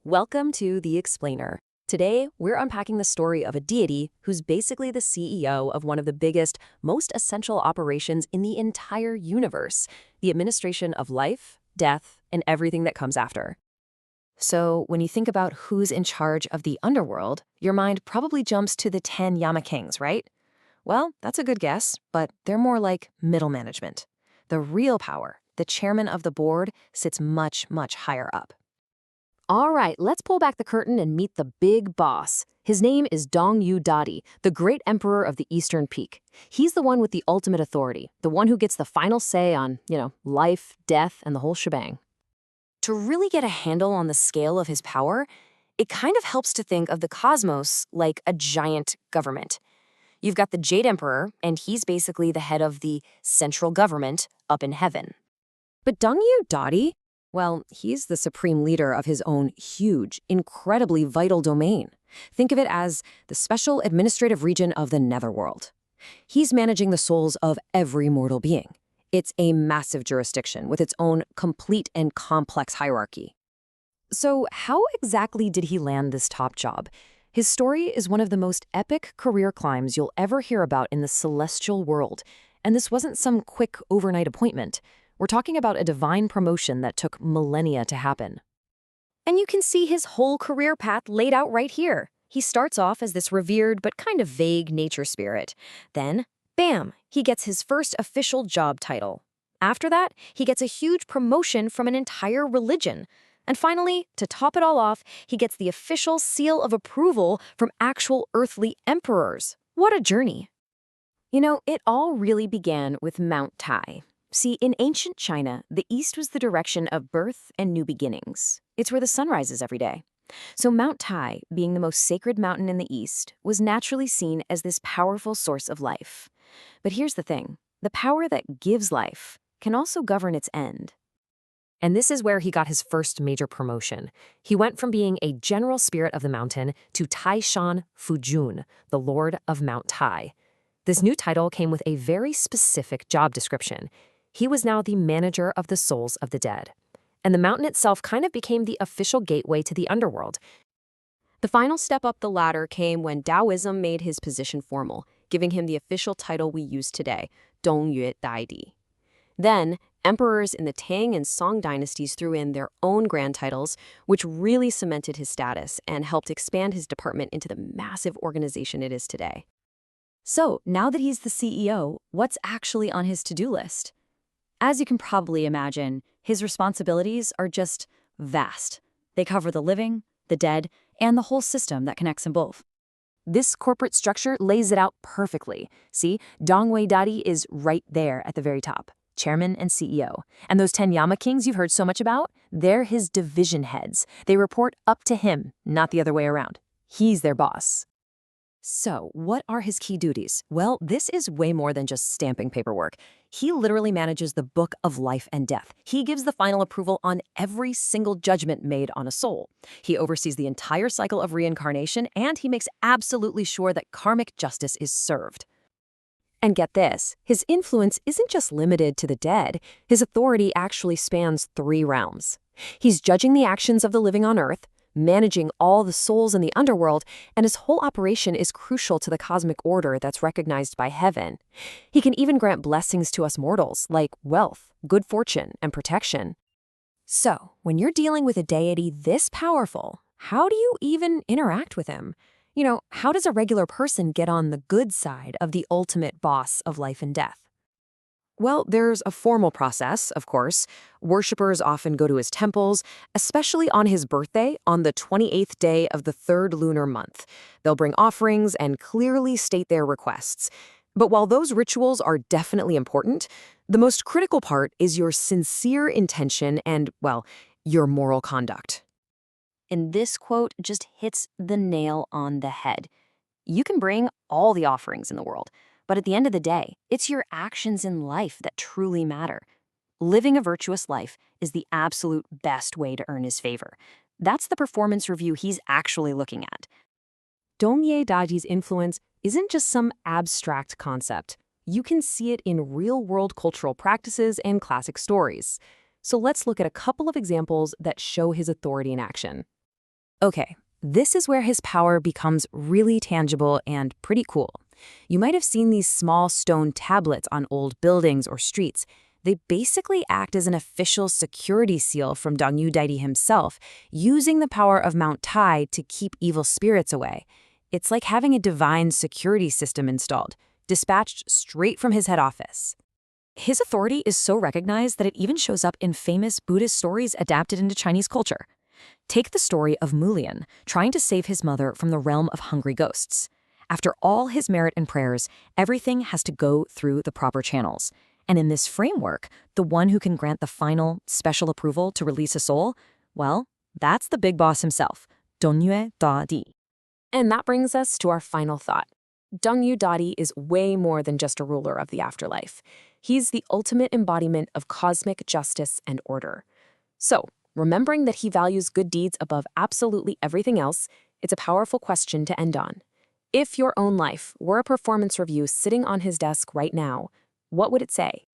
Welcome to The Explainer. Today, we're unpacking the story of a deity who's basically the CEO of one of the biggest, most essential operations in the entire universe, the administration of life, death, and everything that comes after. So, when you think about who's in charge of the underworld, your mind probably jumps to the 10 Yama Kings, right? Well, that's a good guess, but they're more like middle management. The real power, the chairman of the board, sits much, much higher up. All right, let's pull back the curtain and meet the big boss. His name is Dong Dadi, the great emperor of the Eastern Peak. He's the one with the ultimate authority, the one who gets the final say on, life, death, and the whole shebang. To really get a handle on the scale of his power, it kind of helps to think of the cosmos like a giant government. You've got the Jade Emperor, and he's basically the head of the central government up in heaven. But Dong Dadi? Well, he's the supreme leader of his own huge, incredibly vital domain. Think of it as the special administrative region of the netherworld. He's managing the souls of every mortal being. It's a massive jurisdiction with its own complete and complex hierarchy. So how exactly did he land this top job? His story is one of the most epic career climbs you'll ever hear about in the celestial world. And this wasn't some quick overnight appointment. We're talking about a divine promotion that took millennia to happen. And you can see his whole career path laid out right here. He starts off as this revered but kind of vague nature spirit. Then, bam, he gets his first official job title. After that, he gets a huge promotion from an entire religion. And finally, to top it all off, he gets the official seal of approval from actual earthly emperors. What a journey. It all really began with Mount Tai. See, in ancient China, the east was the direction of birth and new beginnings. It's where the sun rises every day. So Mount Tai, being the most sacred mountain in the east, was naturally seen as this powerful source of life. But here's the thing. The power that gives life can also govern its end. And this is where he got his first major promotion. He went from being a general spirit of the mountain to Taishan Fujun, the Lord of Mount Tai. This new title came with a very specific job description. He was now the manager of the souls of the dead. And the mountain itself kind of became the official gateway to the underworld. The final step up the ladder came when Taoism made his position formal, giving him the official title we use today, Dongyue Daidi. Then, emperors in the Tang and Song dynasties threw in their own grand titles, which really cemented his status and helped expand his department into the massive organization it is today. So, now that he's the CEO, what's actually on his to-do list? As you can probably imagine, his responsibilities are just vast. They cover the living, the dead, and the whole system that connects them both. This corporate structure lays it out perfectly. See, Dongwei Dadi is right there at the very top, chairman and CEO. And those 10 Yama Kings you've heard so much about, they're his division heads. They report up to him, not the other way around. He's their boss. So, what are his key duties? Well, this is way more than just stamping paperwork. He literally manages the book of life and death. He gives the final approval on every single judgment made on a soul. He oversees the entire cycle of reincarnation, and he makes absolutely sure that karmic justice is served. And get this, his influence isn't just limited to the dead. His authority actually spans 3 realms. He's judging the actions of the living on Earth, managing all the souls in the underworld, and his whole operation is crucial to the cosmic order that's recognized by heaven. He can even grant blessings to us mortals, like wealth, good fortune, and protection. So, when you're dealing with a deity this powerful, how do you even interact with him? How does a regular person get on the good side of the ultimate boss of life and death? Well, there's a formal process, of course. Worshippers often go to his temples, especially on his birthday, on the 28th day of the 3rd lunar month. They'll bring offerings and clearly state their requests. But while those rituals are definitely important, the most critical part is your sincere intention and, well, your moral conduct. And this quote just hits the nail on the head. You can bring all the offerings in the world, but at the end of the day, it's your actions in life that truly matter. Living a virtuous life is the absolute best way to earn his favor. That's the performance review he's actually looking at. Dongye Daji's influence isn't just some abstract concept. You can see it in real-world cultural practices and classic stories. So let's look at a couple of examples that show his authority in action. Okay, this is where his power becomes really tangible and pretty cool. You might have seen these small stone tablets on old buildings or streets. They basically act as an official security seal from Dong Yu Daidi himself, using the power of Mount Tai to keep evil spirits away. It's like having a divine security system installed, dispatched straight from his head office. His authority is so recognized that it even shows up in famous Buddhist stories adapted into Chinese culture. Take the story of Mulian trying to save his mother from the realm of hungry ghosts. After all his merit and prayers, everything has to go through the proper channels. And in this framework, the one who can grant the final, special approval to release a soul, well, that's the big boss himself, Dongyue Dadi. And that brings us to our final thought. Dongyu Dadi is way more than just a ruler of the afterlife. He's the ultimate embodiment of cosmic justice and order. So, remembering that he values good deeds above absolutely everything else, it's a powerful question to end on. If your own life were a performance review sitting on his desk right now, what would it say?